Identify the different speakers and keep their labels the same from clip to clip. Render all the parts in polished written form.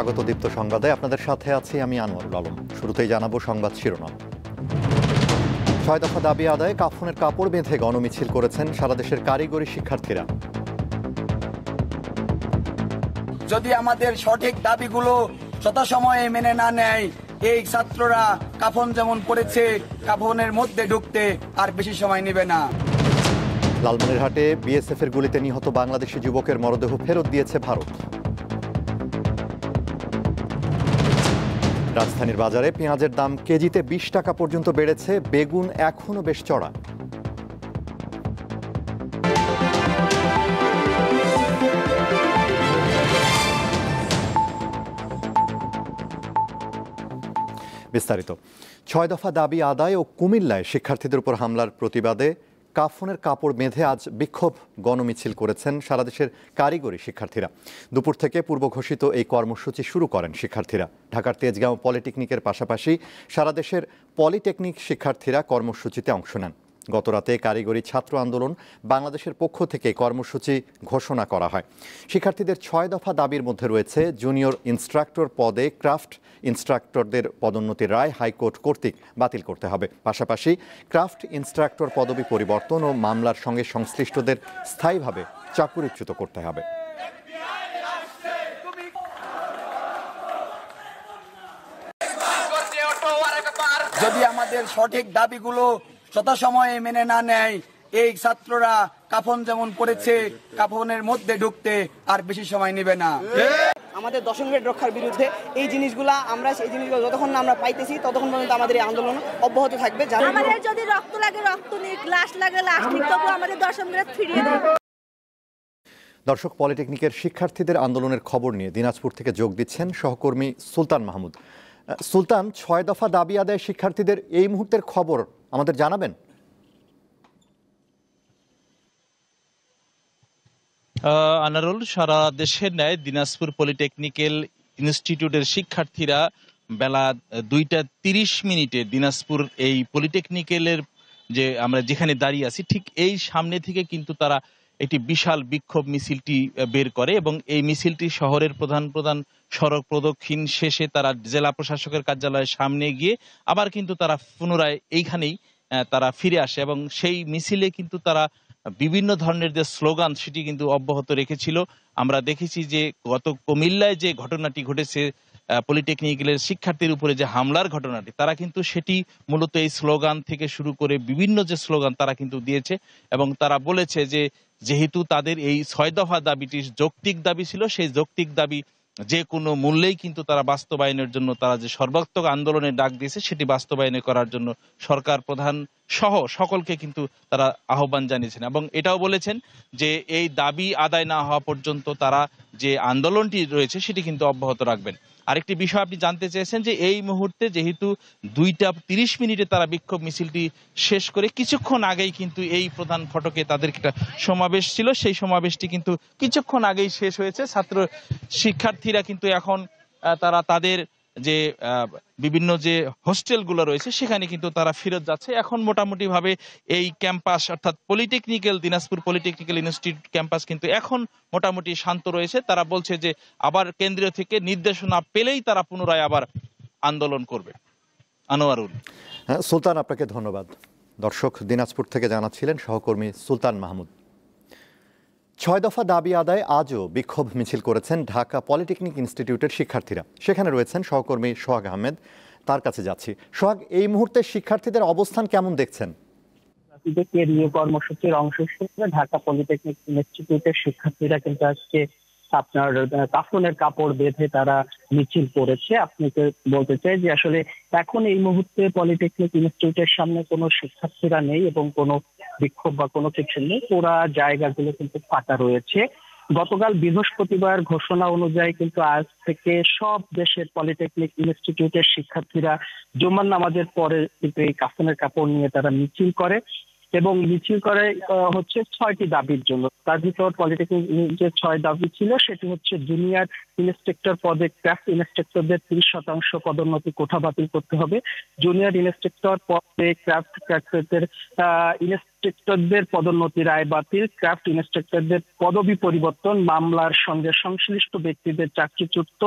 Speaker 1: স্বাগত দীপ্ত সংবাদে। আপনাদের সাথে আছি আমি আনোয়ারুল আলম। শুরুতেই জানাবো সংবাদ শিরোনাম। ৬ দফা দাবি আদায়ে কাফনের কাপড় বেঁধে গণমিছিল করেছেন সারা দেশের কারিগরি শিক্ষার্থীরা।
Speaker 2: যদি আমাদের সঠিক দাবিগুলো যথাসময়ে মেনে না নেয়, এই ছাত্ররা কাফন যেমন পড়েছে কাফনের মধ্যে ঢুকতে আর বেশি সময় নেবে না।
Speaker 1: লালমনিরহাটে বিএসএফ এর গুলিতে নিহত বাংলাদেশি যুবকের মরদেহ ফেরত দিয়েছে ভারত। রাজধানীর বাজারে পেঁয়াজের দাম কেজিতে ২০ টাকা পর্যন্ত বেড়েছে, বেগুন এখনো বেশ চড়া। বিস্তারিত। ৬ দফা দাবি আদায় ও কুমিল্লায় শিক্ষার্থীদের উপর হামলার প্রতিবাদে কাফনের কাপড় বেঁধে আজ বিক্ষোভ গণমিছিল করেছেন সারা দেশের কারিগরি শিক্ষার্থীরা। দুপুর থেকে পূর্ব ঘোষিত এই কর্মসূচি শুরু করেন শিক্ষার্থীরা। ঢাকার তেজগাঁও পলিটেকনিকের পাশাপাশি সারা দেশের পলিটেকনিক শিক্ষার্থীরা কর্মসূচিতে অংশ নেন। গতরাতে কারিগরি ছাত্র আন্দোলন বাংলাদেশের পক্ষ থেকে কর্মসূচি ঘোষণা করা হয়। শিক্ষার্থীদের ৬ দফা দাবির মধ্যে রয়েছে জুনিয়র ইনস্ট্রাক্টর পদে ক্রাফট ইনস্ট্রাক্টরদের পদোন্নতির রায় হাইকোর্ট কর্তৃক বাতিল করতে হবে। পাশাপাশি ক্রাফট ইনস্ট্রাক্টর পদবি পরিবর্তন ও মামলার সঙ্গে সংশ্লিষ্টদের স্থায়ীভাবে চাকরিচ্যুত করতে হবে।
Speaker 2: যদি আমাদের সঠিক দাবিগুলো যথাসময়ে মেনে না নেয়, এই ছাত্ররা কাফন যেমন পড়েছে কাফনের মধ্যে ঢুকতে আর বেশি সময় নেবে না।
Speaker 3: আমাদের 10ম গ্রেড রক্ষার বিরুদ্ধে এই জিনিসগুলো যতক্ষণ না আমরা পাইতেছি ততক্ষণ পর্যন্ত আমাদের এই আন্দোলন অব্যাহত থাকবে।
Speaker 4: আমাদের যদি রক্ত লাগে রক্ত নিক, লাশ লাগে লাশ নিক, তবু আমাদের 10ম গ্রেড ফিরিয়ে দিন।
Speaker 1: দর্শক, পলিটেকনিকের শিক্ষার্থীদের আন্দোলনের খবর নিয়ে দিনাজপুর থেকে যোগ দিচ্ছেন সহকর্মী সুলতান মাহমুদ। সুলতান, ৬ দফা দাবি আদায় শিক্ষার্থীদের এই মুহূর্তের খবর আমাদের জানাবেন।
Speaker 5: আনারুল, সারা দেশের ন্যায় দিনাজপুর পলিটেকনিক্যাল ইনস্টিটিউটের শিক্ষার্থীরা বেলা 2:30 দিনাজপুর এই পলিটেকনিক্যালের যে আমরা যেখানে দাঁড়িয়ে আছি ঠিক এই সামনে থেকে কিন্তু তারা একটি বিশাল বিক্ষোভ মিছিলটি বের করে এবং এই মিছিলটি শহরের প্রধান প্রধান সড়ক প্রদক্ষিণ শেষে তারা জেলা প্রশাসকের কার্যালয়ের সামনে গিয়ে আবার কিন্তু তারা পুনরায় এইখানেই তারা ফিরে আসে এবং সেই মিছিলে কিন্তু তারা বিভিন্ন ধরনের যে স্লোগান সেটি কিন্তু অব্যাহত রেখেছিল। আমরা দেখেছি যে গত কুমিল্লায় যে ঘটনাটি ঘটেছে পলিটেকনিক্যালের শিক্ষার্থীর উপরে যে হামলার ঘটনাটি, তারা কিন্তু সেটি মূলত এই স্লোগান থেকে শুরু করে বিভিন্ন যে স্লোগান তারা কিন্তু দিয়েছে এবং তারা বলেছে যে যেহেতু তাদের এই ৬ দফা দাবিটি যৌক্তিক দাবি ছিল, সেই যৌক্তিক দাবি যে কোনো মূল্যেই কিন্তু তারা বাস্তবায়নের জন্য তারা যে সর্বাত্মক আন্দোলনের ডাক দিয়েছে সেটি বাস্তবায়ন করার জন্য সরকার প্রধান সহ সকলকে কিন্তু তারা আহ্বান জানিয়েছেন এবং এটাও বলেছেন যে এই দাবি আদায় না হওয়া পর্যন্ত তারা যে আন্দোলনটি রয়েছে সেটি কিন্তু অব্যাহত রাখবেন। আরেকটি বিষয় আপনি জানতে চেয়েছেন যে এই মুহূর্তে যেহেতু 2:30 তারা বিক্ষোভ মিছিলটি শেষ করে কিছুক্ষণ আগেই কিন্তু এই প্রধান ফটকে তাদের একটা সমাবেশ ছিল, সেই সমাবেশটি কিন্তু কিছুক্ষণ আগেই শেষ হয়েছে। ছাত্র শিক্ষার্থীরা কিন্তু এখন তারা তাদের যে বিভিন্ন যে হোস্টেলগুলো রয়েছে সেখানে কিন্তু তারা ফেরত যাচ্ছে। এখন মোটামুটি ভাবে এই ক্যাম্পাস অর্থাৎ দিনাজপুর পলিটেকনিক্যাল ইনস্টিটিউট ক্যাম্পাস কিন্তু এখন মোটামুটি শান্ত রয়েছে। তারা বলছে যে আবার কেন্দ্রীয় থেকে নির্দেশনা পেলেই তারা পুনরায় আবার আন্দোলন করবে। আনোয়ারুল।
Speaker 1: সুলতান, আপনাকে ধন্যবাদ। দর্শক, দিনাজপুর থেকে জানাচ্ছিলেন সহকর্মী সুলতান মাহমুদ। ৬ দফা দাবি আদায় আজও বিক্ষোভ মিছিল করেছেন ঢাকা পলিটেকনিক ইনস্টিটিউটের শিক্ষার্থীরা। সেখানে রয়েছেন সহকর্মী সোহাগ আহমেদ, তার কাছে যাচ্ছি। সোহাগ, এই মুহূর্তে শিক্ষার্থীদের অবস্থান কেমন দেখছেন?
Speaker 6: কর্মসূচির অংশ হিসেবে ঢাকা পলিটেকনিক ইনস্টিটিউটের শিক্ষার্থীরা কিন্তু আজকে আপনার কাফনের কাপড় বেঁধে তারা মিছিল করেছে। আপনাকে বলতে চাই যে আসলে এখন এই মুহূর্তে পলিটেকনিক ইনস্টিটিউটের সামনে কোনো শিক্ষার্থীরা নেই এবং কোনো বিক্ষোভ বা কোনো কিছু নেই। পুরা জায়গাগুলো কিন্তু ফাঁকা রয়েছে। গতকাল বৃহস্পতিবার ঘোষণা অনুযায়ী কিন্তু আজ থেকে সব দেশের পলিটেকনিক ইনস্টিটিউটের শিক্ষার্থীরা জুমার নামাজের পরে কিন্তু এই কাফনের কাপড় নিয়ে তারা মিছিল করে এবং মিছিল করে হচ্ছে 6টি দাবির জন্য। তার ভিতর পলিটেকনিক যে 6 দাবি ছিল সেটি হচ্ছে জুনিয়র ইনস্ট্রাক্টর পদে ক্রাফট ইনস্ট্রাক্টরদের 30% পদোন্নতি কোঠা বাতিল করতে হবে। জুনিয়র ইনস্ট্রাক্টর পদে ক্রাফটের ইনস্ট্রাক্টরদের পদোন্নতি রায় বাতিল, ক্রাফট ইনস্ট্রাক্টরদের পদবি পরিবর্তন, মামলার সঙ্গে সংশ্লিষ্ট ব্যক্তিদের চাকরিচ্যুত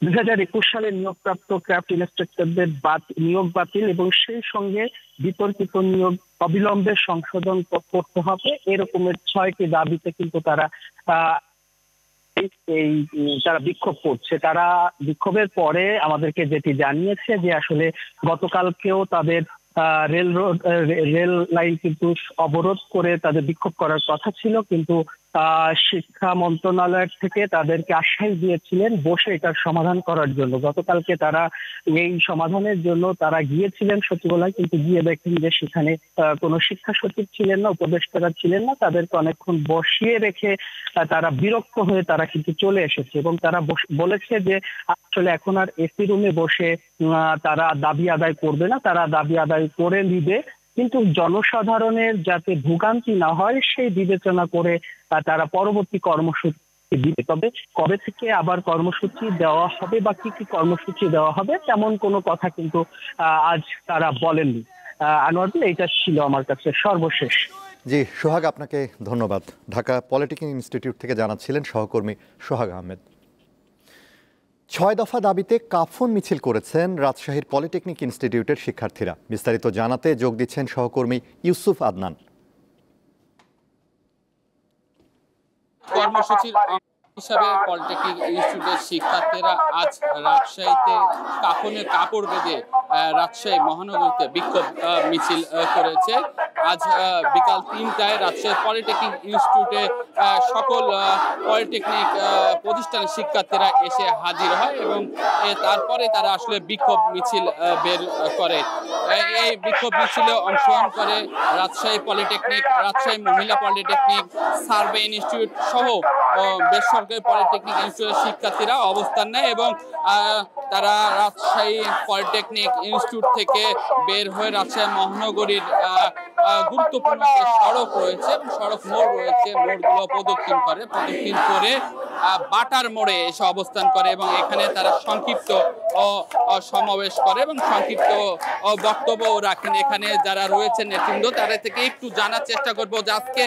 Speaker 6: 2021 সালে নিয়োগপ্রাপ্ত ক্রাফট ইন্সট্রাক্টরদের নিয়োগ বাতিল এবং সেই সঙ্গে বিতর্কিত নিয়োগ অবিলম্বে সংশোধন করতে হবে, এরকমের 6টি দাবিতে কিন্তু তারা যারা বিক্ষোভ করছে, তারা বিক্ষোভের পরে আমাদেরকে যেটি জানিয়েছে যে আসলে গতকালকেও তাদের রেল লাইন কিন্তু অবরোধ করে তাদের বিক্ষোভ করার কথা ছিল, কিন্তু শিক্ষা মন্ত্রণালয় থেকে তাদেরকে আশ্বাস দিয়েছিলেন বসে এটার সমাধান করার জন্য। গতকালকে তারা এই সমাধানের জন্য তারা গিয়েছিলেন সচিবালয়, কিন্তু গিয়ে দেখেন যে সেখানে কোনো শিক্ষা সচিব ছিলেন না, উপদেষ্টারা ছিলেন না, তাদেরকে অনেকক্ষণ বসিয়ে রেখে তারা বিরক্ত হয়ে তারা কিন্তু চলে এসেছে এবং তারা বলেছে যে আসলে এখন আর এসি রুমে বসে তারা দাবি আদায় করবে না, তারা দাবি আদায় করে নিবে, কিন্তু জনসাধারণের যাতে ভোগান্তি না হয় সেই বিবেচনা করে তারা পরবর্তী কর্মসূচি দিবে। তবে কবে থেকে আবার কর্মসূচি দেওয়া হবে বা কি কি কর্মসূচি দেওয়া হবে তেমন কোনো কথা কিন্তু আজ তারা বলেননি। আনোয়ার, এইটা ছিল আমার কাছে সর্বশেষ।
Speaker 1: জি সোহাগ, আপনাকে ধন্যবাদ। ঢাকা পলিটেকনিক ইনস্টিটিউট থেকে জানাচ্ছিলেন সহকর্মী সোহাগ আহমেদ। 6 দফা দাবিতে কাফন মিছিল করেছেন রাজশাহীর পলিটেকনিক ইনস্টিটিউটের শিক্ষার্থীরা। বিস্তারিত জানাতে যোগ দিচ্ছেন সহকর্মী ইউসুফ আদনান।
Speaker 7: কর্মসূচির হিসাবে পলিটেকনিক ইনস্টিটিউটের শিক্ষার্থীরা আজ রাজশাহীতে কাফনের কাপড় বেঁধে রাজশাহী মহানগরীতে বিক্ষোভ মিছিল করেছে। আজ বিকাল 3টায় রাজশাহী পলিটেকনিক ইনস্টিটিউটে সকল পলিটেকনিক প্রতিষ্ঠানের শিক্ষার্থীরা এসে হাজির হয় এবং তারপরে তারা আসলে বিক্ষোভ মিছিল বের করে। এই বিক্ষোভ মিছিলে অংশগ্রহণ করে রাজশাহী পলিটেকনিক, রাজশাহী মহিলা পলিটেকনিক, সার্ভে ইনস্টিটিউট সহ বেসরকারি পলিটেকনিক ইনস্টিটিউটের শিক্ষার্থীরা অবস্থান নেয় এবং তারা রাজশাহী পলিটেকনিক ইনস্টিটিউট থেকে বের হয়ে রাজশাহী মহানগরীর গুরুত্বপূর্ণ যে সড়ক রয়েছে, সড়ক মোড় রয়েছে, মোড়গুলো প্রদক্ষিণ করে বাটার মোড়ে এসে অবস্থান করে এবং এখানে তারা সংক্ষিপ্ত সমাবেশ করে এবং সংক্ষিপ্ত বক্তব্য রাখেন। এখানে যারা রয়েছে নেতৃবৃন্দ, তাদের থেকে একটু জানার চেষ্টা করবো যে আজকে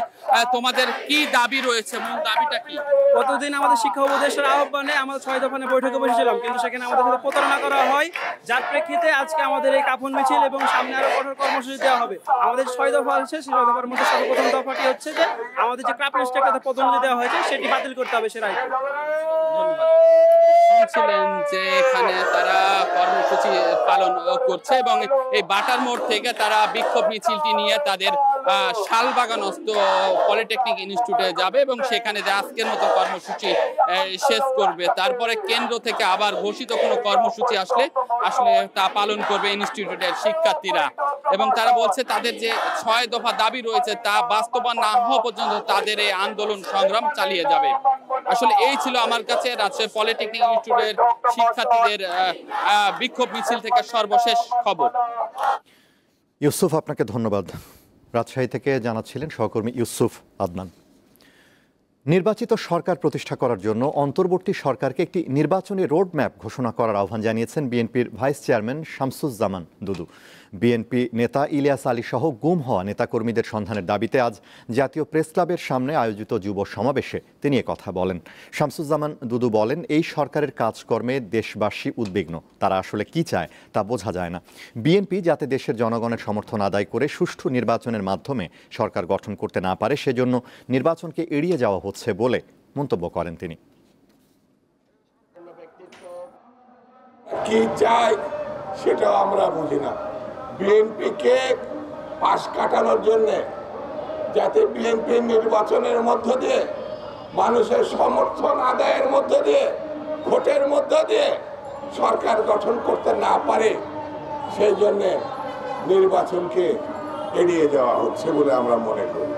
Speaker 7: তোমাদের কি দাবি রয়েছে, মূল দাবিটা কি?
Speaker 3: গতদিন আমাদের শিক্ষা উপদেষ্টার আহ্বানে আমরা 6 দফা বৈঠকে বসেছিলাম, কিন্তু সেখানে আমাদের সাথে প্রতারণা করা হয়, যার প্রেক্ষিতে আজকে আমাদের এই কাফন মিছিল এবং সামনে আরো কঠোর কর্মসূচি দেওয়া হবে। আমাদের 6 দফা আছে, সেই 6 দফার মধ্যে সর্বপ্রথম দফাটি হচ্ছে যে আমাদের যে ক্রাফট ইন্সট্রাক্টর পদোন্নতি দেওয়া হয়েছে সেটি বাতিল করতে হবে। সে রায়
Speaker 7: শুনছিলেন যে এখানে তারা কর্মসূচি পালন করছে এবং এই বাটার মোড় থেকে তারা বিক্ষোভ মিছিলটি নিয়ে তাদের শালবাগানস্থ পলিটেকনিক ইনস্টিটিউটে যাবে এবং সেখানে যে আজকের মতো কর্মসূচি শেষ করবে। তারপরে কেন্দ্র থেকে আবার ঘোষিত কোনো কর্মসূচি আসলে তা পালন করবে ইনস্টিটিউটের শিক্ষার্থীরা এবং তারা বলছে তাদের যে 6 দফা দাবি রয়েছে তা বাস্তবায়ন না হওয়া পর্যন্ত তাদের এই আন্দোলন সংগ্রাম চালিয়ে যাবে। আসলে এই ছিল আমার কাছে রাজশাহী পলিটেকনিক ইনস্টিটিউটের শিক্ষার্থীদের বিক্ষোভ মিছিল থেকে সর্বশেষ খবর।
Speaker 1: ইউসুফ, আপনাকে ধন্যবাদ। রাজশাহী থেকে জানাচ্ছিলেন সহকর্মী ইউসুফ আদনান। নির্বাচিত সরকার প্রতিষ্ঠা করার জন্য অন্তর্বর্তী সরকারকে একটি নির্বাচনী রোডম্যাপ ঘোষণা করার আহ্বান জানিয়েছেন বিএনপির ভাইস চেয়ারম্যান শামসুজ্জামান দুদু। বিএনপি নেতা ইলিয়াস আলী সহ গুম হওয়া নেতাকর্মীদের সন্ধানের দাবিতে আজ জাতীয় প্রেস ক্লাবের সামনে আয়োজিত যুব সমাবেশে তিনি কথা বলেন। শামসুজ্জামান দুদু বলেন, এই সরকারের কাজকর্মে দেশবাসী উদ্বিগ্ন, তারা আসলে কি চায় তা বোঝা যায় না। বিএনপি যাতে দেশের জনগণের সমর্থন আদায় করে সুষ্ঠু নির্বাচনের মাধ্যমে সরকার গঠন করতে না পারে, সেজন্য নির্বাচনকে এড়িয়ে যাওয়া হচ্ছে বলে মন্তব্য করেন তিনি।
Speaker 8: কি চাই সেটা আমরা বুঝি না। বিএনপিকে পাশ কাটানোর জন্য যাতে বিএনপি নির্বাচনের মধ্য দিয়ে, মানুষের সমর্থন আদায়ের মধ্য দিয়ে, ভোটের মধ্য দিয়ে সরকার গঠন করতে না পারে, সেই জন্য নির্বাচনকে এড়িয়ে যাওয়া হচ্ছে বলে আমরা মনে করি।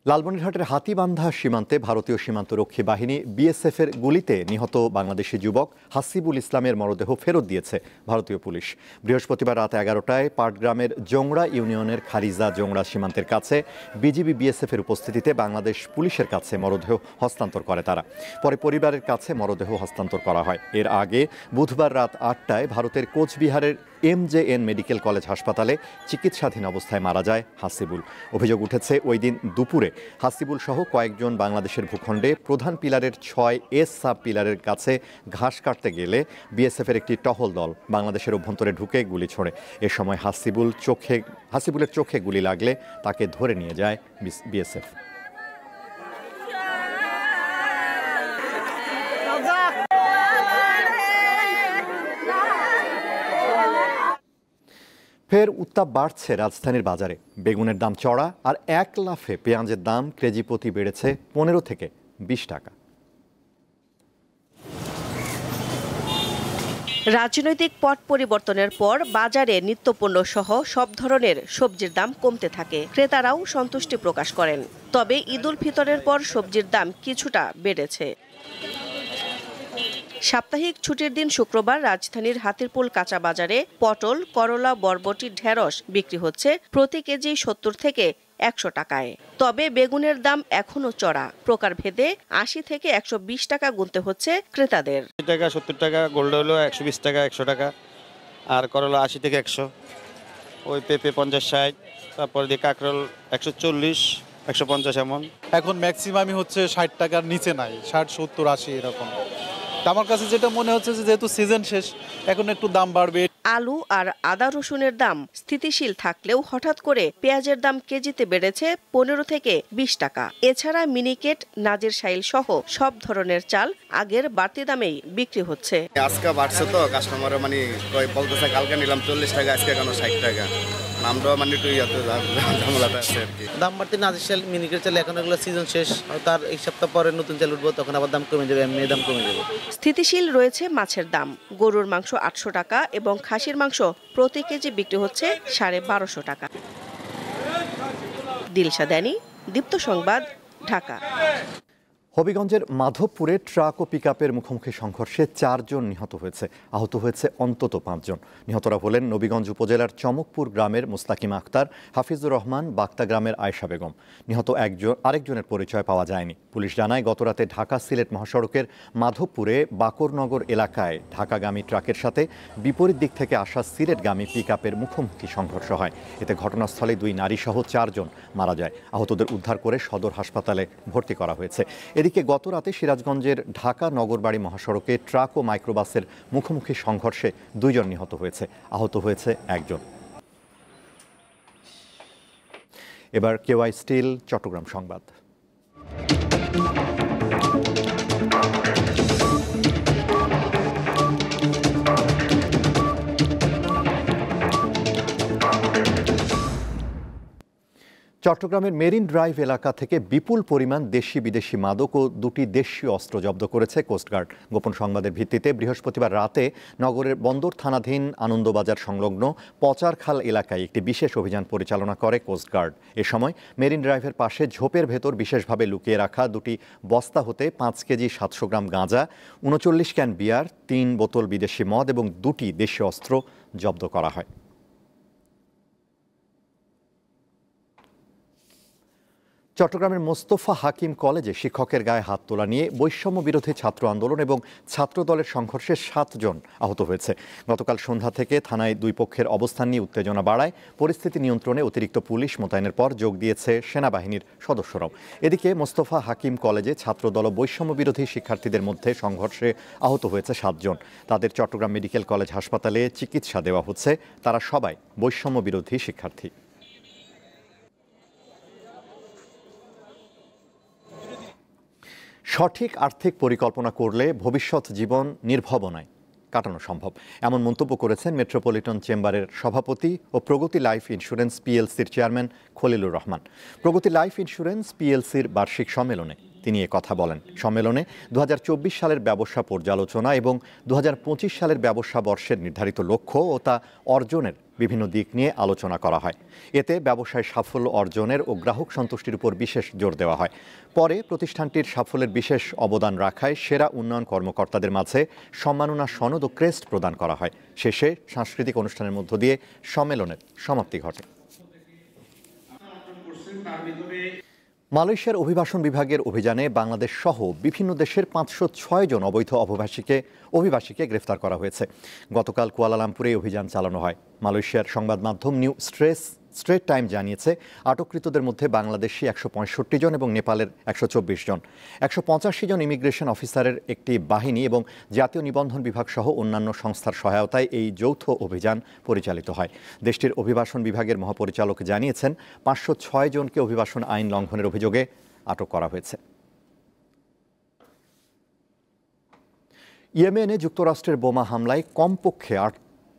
Speaker 1: লালমনিরহাটের হাতিবান্ধা সীমান্তে ভারতীয় সীমান্তরক্ষী বাহিনী বিএসএফের গুলিতে নিহত বাংলাদেশি যুবক হাসিবুল ইসলামের মরদেহ ফেরত দিয়েছে ভারতীয় পুলিশ। বৃহস্পতিবার রাত 11টায় পাটগ্রামের জোংড়া ইউনিয়নের খারিজা জোংড়া সীমান্তের কাছে বিজিবি বিএসএফের উপস্থিতিতে বাংলাদেশ পুলিশের কাছে মরদেহ হস্তান্তর করে তারা। পরে পরিবারের কাছে মরদেহ হস্তান্তর করা হয়। এর আগে বুধবার রাত 8টায় ভারতের কোচবিহারের MJN মেডিকেল কলেজ হাসপাতালে চিকিৎসাধীন অবস্থায় মারা যায় হাসিবুল। অভিযোগ উঠেছে ওই দিন দুপুরে হাসিবুল সহ কয়েকজন বাংলাদেশের ভূখণ্ডে প্রধান পিলারের 6S সাব পিলারের কাছে ঘাস কাটতে গেলে বিএসএফের একটি টহল দল বাংলাদেশের অভ্যন্তরে ঢুকে গুলি ছোড়ে। এ সময় হাসিবুলের চোখে গুলি লাগলে তাকে ধরে নিয়ে যায় বিএসএফ। ফের উত্তাপ বাড়ছে রাজধানীর বাজারে। বেগুনের দাম চড়া আর এক লাফে পেঁয়াজের দাম কেজি প্রতি বেড়েছে 15 থেকে 20 টাকা।
Speaker 9: রাজনৈতিক পট পরিবর্তনের পর বাজারে নিত্যপণ্য সহ সব ধরনের সবজির দাম কমতে থাকে, ক্রেতারাও সন্তুষ্টি প্রকাশ করেন। তবে ঈদ উল ফিতরের পর সবজির দাম কিছুটা বেড়েছে। সাপ্তাহিক ছুটির দিন শুক্রবার রাজধানীর হাতিরপুল কাঁচা বাজারে পটল, করলা, বরবটি, ঢেঁড়স বিক্রি হচ্ছে প্রতি কেজি 70 থেকে 100 টাকায়। তবে বেগুনের দাম এখনো চড়া, প্রকারভেদে 80 থেকে 120 টাকা গুনতে হচ্ছে ক্রেতাদের।
Speaker 10: 70 টাকা, গোল্ড হলো 120 টাকা, 100 টাকা, আর করলা 80 থেকে 100, ওই পেঁপে 50-60, তারপর দিয়ে কাঁকরোল 140, 150 এমন।
Speaker 11: এখন ম্যাক্সিমামই হচ্ছে 60 টাকার নিচে নাই, 60, 70, 80 এরকম। আমার কাছে যেটা মনে হচ্ছে যে যেহেতু সিজন শেষ, এখন একটু দাম বাড়বে।
Speaker 9: আলু আর আদা রসুনের দাম স্থিতিশীল থাকলেও হঠাৎ করে পেঁয়াজের দাম কেজিতে বেড়েছে 15 থেকে 20 টাকা। এছাড়া মিনিকেট, নাজির শাইল সহ সব ধরনের চাল আগের বাড়তি দামেই বিক্রি হচ্ছে।
Speaker 10: আজকে বাড়ছে তো, কাস্টমার মানে বলতেছে কালকে নিলাম 40 টাকা, আজকে কেন 60 টাকা। নামটা মানে একটু ঝামেলাটা আছে আর কি।
Speaker 12: দাম বাড়তে নাজির শাইল, মিনিকেট চাল এখন এগুলো সিজন শেষ, তার এক সপ্তাহ পরে নতুন চাল উঠবো, তখন আবার দাম কমে যাবে, এমনি দাম কমে যাবে।
Speaker 9: স্থিতিশীল রয়েছে মাছের দাম। গরুর মাংস 800 টাকা এবং খাসির মাংস প্রতি কেজি বিক্রি হচ্ছে 1250 টাকা। দিলশা দানি, দীপ্ত সংবাদ, ঢাকা।
Speaker 1: হবিগঞ্জের মাধবপুরে ট্রাক ও পিকআপের মুখোমুখি সংঘর্ষে 4 জন নিহত হয়েছে, আহত হয়েছে অন্তত 5 জন। নিহতরা হলেন নবীগঞ্জ উপজেলার চমকপুর গ্রামের মুস্তাকিম আক্তার, হাফিজুর রহমান, বাক্তা গ্রামের আয়েশা বেগম। নিহত আরেকজনের পরিচয় পাওয়া যায়নি। পুলিশ জানায় গতরাতে ঢাকা সিলেট মহাসড়কের মাধবপুরে বাকরনগর এলাকায় ঢাকাগামী ট্রাকের সাথে বিপরীত দিক থেকে আসা সিলেটগামী পিকআপের মুখোমুখি সংঘর্ষ হয়। এতে ঘটনাস্থলে 2 নারী সহ 4 জন মারা যায়। আহতদের উদ্ধার করে সদর হাসপাতালে ভর্তি করা হয়েছে। এদিকে গতরাতে সিরাজগঞ্জের ঢাকা নগরবাড়ি মহাসড়কে ট্রাক ও মাইক্রোবাসের মুখোমুখি সংঘর্ষে 2 জন নিহত হয়েছে, আহত হয়েছে 1 জন। এবার কেওয়াই স্টিল চট্টগ্রাম সংবাদ। চট্টগ্রামের মেরিন ড্রাইভ এলাকা থেকে বিপুল পরিমাণ দেশি বিদেশি মাদক ও 2টি দেশীয় অস্ত্র জব্দ করেছে কোস্টগার্ড। গোপন সংবাদের ভিত্তিতে বৃহস্পতিবার রাতে নগরের বন্দর থানাধীন আনন্দবাজার সংলগ্ন পচারখাল এলাকায় একটি বিশেষ অভিযান পরিচালনা করে কোস্টগার্ড। এ সময় মেরিন ড্রাইভের পাশে ঝোপের ভেতর বিশেষভাবে লুকিয়ে রাখা 2টি বস্তা হতে 5 কেজি 700 গ্রাম গাঁজা, 39 ক্যান বিয়ার, 3 বোতল বিদেশি মদ এবং 2টি দেশীয় অস্ত্র জব্দ করা হয়। চট্টগ্রামের মোস্তফা হাকিম কলেজে শিক্ষকের গায়ে হাত তোলা নিয়ে বৈষম্য বিরোধী ছাত্র আন্দোলন এবং ছাত্রদলের সংঘর্ষে 7 জন আহত হয়েছে। গতকাল সন্ধ্যা থেকে থানায় 2 পক্ষের অবস্থান নিয়ে উত্তেজনা বাড়ায়। পরিস্থিতি নিয়ন্ত্রণে অতিরিক্ত পুলিশ মোতায়েনের পর যোগ দিয়েছে সেনাবাহিনীর সদস্যরাও। এদিকে মোস্তফা হাকিম কলেজে ছাত্রদল ও বৈষম্য বিরোধী শিক্ষার্থীদের মধ্যে সংঘর্ষে আহত হয়েছে 7 জন। তাদের চট্টগ্রাম মেডিকেল কলেজ হাসপাতালে চিকিৎসা দেওয়া হচ্ছে। তারা সবাই বৈষম্য বিরোধী শিক্ষার্থী। সঠিক আর্থিক পরিকল্পনা করলে ভবিষ্যৎ জীবন নির্ভাবনায় কাটানো সম্ভব, এমন মন্তব্য করেছেন মেট্রোপলিটন চেম্বারের সভাপতি ও প্রগতি লাইফ ইন্স্যুরেন্স পিএলসির chairman Khalilur Rahman. Pragati life insurance পিএলসির বার্ষিক সম্মেলনে তিনি কথা বলেন। সম্মেলনে 2024 সালের ব্যবসা পর্যালোচনা এবং 2025 সালের ব্যবসা বর্ষের নির্ধারিত লক্ষ্য ও তা অর্জনের বিভিন্ন দিক নিয়ে আলোচনা করা হয়। এতে ব্যবসায় সাফল্য অর্জনের ও গ্রাহক সন্তুষ্টির উপর বিশেষ জোর দেওয়া হয়। পরে প্রতিষ্ঠানটির সাফল্যের বিশেষ অবদান রাখায় সেরা উন্নয়ন কর্মকর্তাদের মাঝে সম্মাননা সনদ ও ক্রেস্ট প্রদান করা হয়। শেষে সাংস্কৃতিক অনুষ্ঠানের মধ্য দিয়ে সম্মেলনের সমাপ্তি ঘটে। মালয়েশিয়ার অভিবাসন বিভাগের অভিযানে বাংলাদেশ সহ বিভিন্ন দেশের 506 জন অবৈধ অভিবাসীকে গ্রেফতার করা হয়েছে। গতকাল কুয়ালালামপুরে অভিযান চালানো হয়। মালয়েশিয়ার সংবাদ মাধ্যম নিউ স্ট্রেট টাইম জানিয়েছে, আটককৃতদের মধ্যে বাংলাদেশি 165 জন এবং নেপালের 124 জন। 185 জন ইমিগ্রেশন অফিসারের একটি বাহিনী এবং জাতীয় নিবন্ধন বিভাগ সহ অন্যান্য সংস্থার সহায়তায় এই যৌথ অভিযান পরিচালিত হয়। দেশটির অভিবাসন বিভাগের মহাপরিচালক জানিয়েছেন, 506 জনকে অভিবাসন আইন লঙ্ঘনের অভিযোগে আটক করা হয়েছে। ইয়েমেনে যুক্তরাষ্ট্রের বোমা হামলায় কমপক্ষে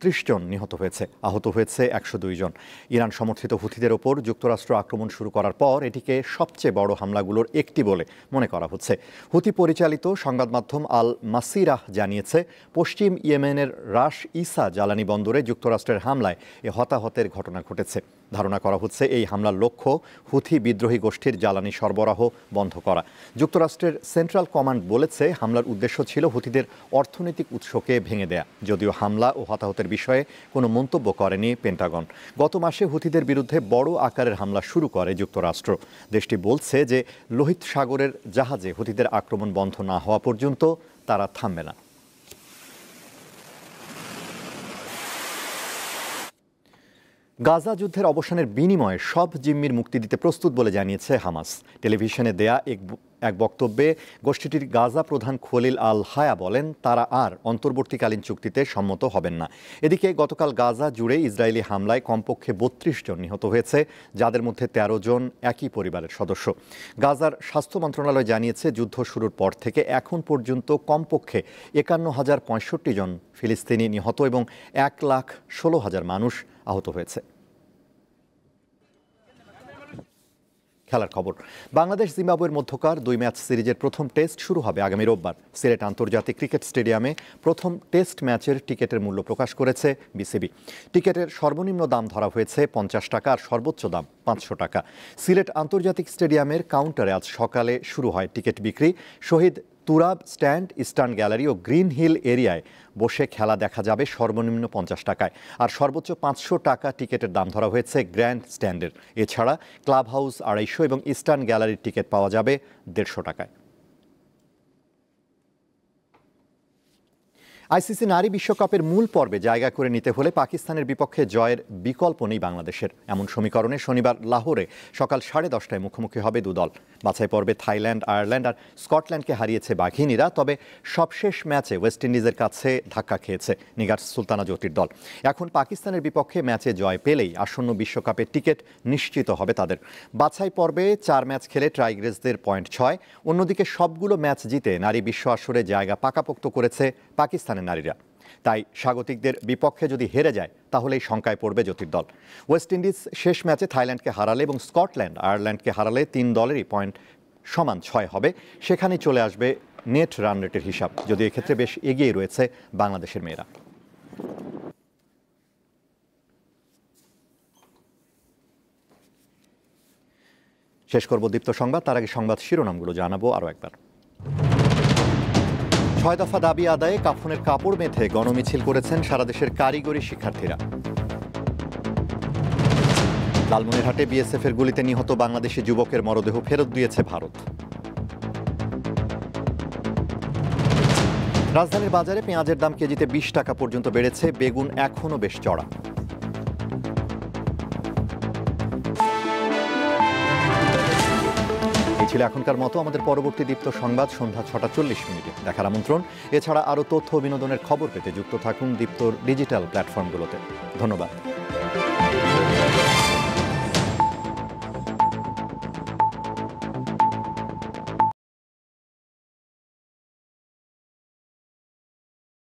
Speaker 1: ৩০ জন নিহত হয়েছে, আহত হয়েছে 102 জন। ইরান সমর্থিত হুথিদের ওপর যুক্তরাষ্ট্র আক্রমণ শুরু করার পর এটিকে সবচেয়ে বড় হামলাগুলোর একটি বলে মনে করা হচ্ছে। হুথি পরিচালিত সংবাদ মাধ্যম আল মাসিরাহ জানিয়েছে, পশ্চিম ইয়েমেনের রাস ইসা জ্বালানি বন্দরে যুক্তরাষ্ট্রের হামলায় এ হতাহতের ঘটনা ঘটেছে। ধারণা করা হচ্ছে এই হামলার লক্ষ্য হুথি বিদ্রোহী গোষ্ঠীর জ্বালানি সরবরাহ বন্ধ করা। যুক্তরাষ্ট্রের সেন্ট্রাল কমান্ড বলেছে, হামলার উদ্দেশ্য ছিল হুথিদের অর্থনৈতিক উৎসকে ভেঙে দেয়া। যদিও হামলা ও হতাহতের বিষয়ে কোনো মন্তব্য করেনি পেন্টাগন। গত মাসে হুথিদের বিরুদ্ধে বড় আকারের হামলা শুরু করে যুক্তরাষ্ট্র। দেশটি বলছে যে লোহিত সাগরের জাহাজে হুথিদের আক্রমণ বন্ধ না হওয়া পর্যন্ত তারা থামবে না। গাজা যুদ্ধের অবসানের বিনিময়ে সব জিম্মির মুক্তি দিতে প্রস্তুত বলে জানিয়েছে হামাস। টেলিভিশনে দেয়া এক বক্তব্যে গোষ্ঠীটির গাজা প্রধান খলিল আল হায়া বলেন, তারা আর অন্তর্বর্তীকালীন চুক্তিতে সম্মত হবেন না। এদিকে গতকাল গাজা জুড়ে ইসরায়েলি হামলায় কমপক্ষে 32 জন নিহত হয়েছে, যাদের মধ্যে 13 জন একই পরিবারের সদস্য। গাজার স্বাস্থ্য মন্ত্রণালয় জানিয়েছে, যুদ্ধ শুরুর পর থেকে এখন পর্যন্ত কমপক্ষে 51,065 জন ফিলিস্তিনি নিহত এবং 1,16,000 মানুষ আহত হয়েছে। খেলার খবর। বাংলাদেশ জিম্বাবুয়ের মধ্যকার 2 ম্যাচ সিরিজের প্রথম টেস্ট শুরু হবে আগামী রোববার। সিলেট আন্তর্জাতিক ক্রিকেট স্টেডিয়ামে প্রথম টেস্ট ম্যাচের টিকিটের মূল্য প্রকাশ করেছে বিসিবি। টিকিটের সর্বনিম্ন দাম ধরা হয়েছে 50 টাকা আর সর্বোচ্চ দাম 500 টাকা। সিলেট আন্তর্জাতিক স্টেডিয়ামের কাউন্টারে আজ সকালে শুরু হয় টিকিট বিক্রি। শহীদ তুরাব স্ট্যান্ড, ইস্টার্ন গ্যালারি ও গ্রিন হিল এরিয়ায় বসে খেলা দেখা যাবে সর্বনিম্ন 50 টাকায়, আর সর্বোচ্চ 500 টাকা টিকিটের দাম ধরা হয়েছে গ্র্যান্ড স্ট্যান্ডের। এছাড়া ক্লাব হাউস 250 এবং ইস্টার্ন গ্যালারির টিকিট পাওয়া যাবে 150 টাকায়। আইসিসি নারী বিশ্বকাপের মূল পর্বে জায়গা করে নিতে হলে পাকিস্তানের বিপক্ষে জয়ের বিকল্প নেই বাংলাদেশের। এমন সমীকরণে শনিবার লাহোরে সকাল 10:30টায় মুখোমুখি হবে দুদল। বাছাই পর্বে থাইল্যান্ড, আয়ারল্যান্ড আর স্কটল্যান্ডকে হারিয়েছে বাঘিনীরা, তবে সবশেষ ম্যাচে ওয়েস্ট ইন্ডিজের কাছে ধাক্কা খেয়েছে নিগার সুলতানা জ্যোতির দল। এখন পাকিস্তানের বিপক্ষে ম্যাচে জয় পেলেই আসন্ন বিশ্বকাপের টিকিট নিশ্চিত হবে তাদের। বাছাই পর্বে 4 ম্যাচ খেলে টাইগ্রেসদের পয়েন্ট 6। অন্যদিকে সবগুলো ম্যাচ জিতে নারী বিশ্ব আসরে জায়গা পাকাপোক্ত করেছে পাকিস্তানের নারীরা। তাই স্বাগতিকদের বিপক্ষে যদি হেরে যায় তাহলেই শঙ্কায় পড়বে জ্যোতির দল। ওয়েস্ট ইন্ডিজ শেষ ম্যাচে থাইল্যান্ডকে হারালে এবং স্কটল্যান্ড আয়ারল্যান্ডকে হারালে 3 দলেরই পয়েন্ট সমান 6 হবে। সেখানেই চলে আসবে নেট রান রেটের হিসাব, যদিও এক্ষেত্রে বেশ এগিয়ে রয়েছে বাংলাদেশের মেয়েরা। শেষ করব দীপ্ত সংবাদ, তার আগে সংবাদ শিরোনামগুলো জানাবো আরও একবার। 6 দফা দাবি আদায়ে কাফনের কাপড় বেঁধে গণমিছিল করেছেন সারা দেশের কারিগরি শিক্ষার্থীরা। লালমনিরহাটে বিএসএফের গুলিতে নিহত বাংলাদেশি যুবকের মরদেহ ফেরত দিয়েছে ভারত। রাজধানীর বাজারে পেঁয়াজের দাম কেজিতে 20 টাকা পর্যন্ত বেড়েছে, বেগুন এখনও বেশ চড়া। ছিল এখনকার মতো। আমাদের পরবর্তী দীপ্ত সংবাদ সন্ধ্যা 6:40 দেখার আমন্ত্রণ। এছাড়া আরও তথ্য ও বিনোদনের খবর পেতে যুক্ত থাকুন দীপ্তর ডিজিটাল প্ল্যাটফর্মগুলোতে। ধন্যবাদ।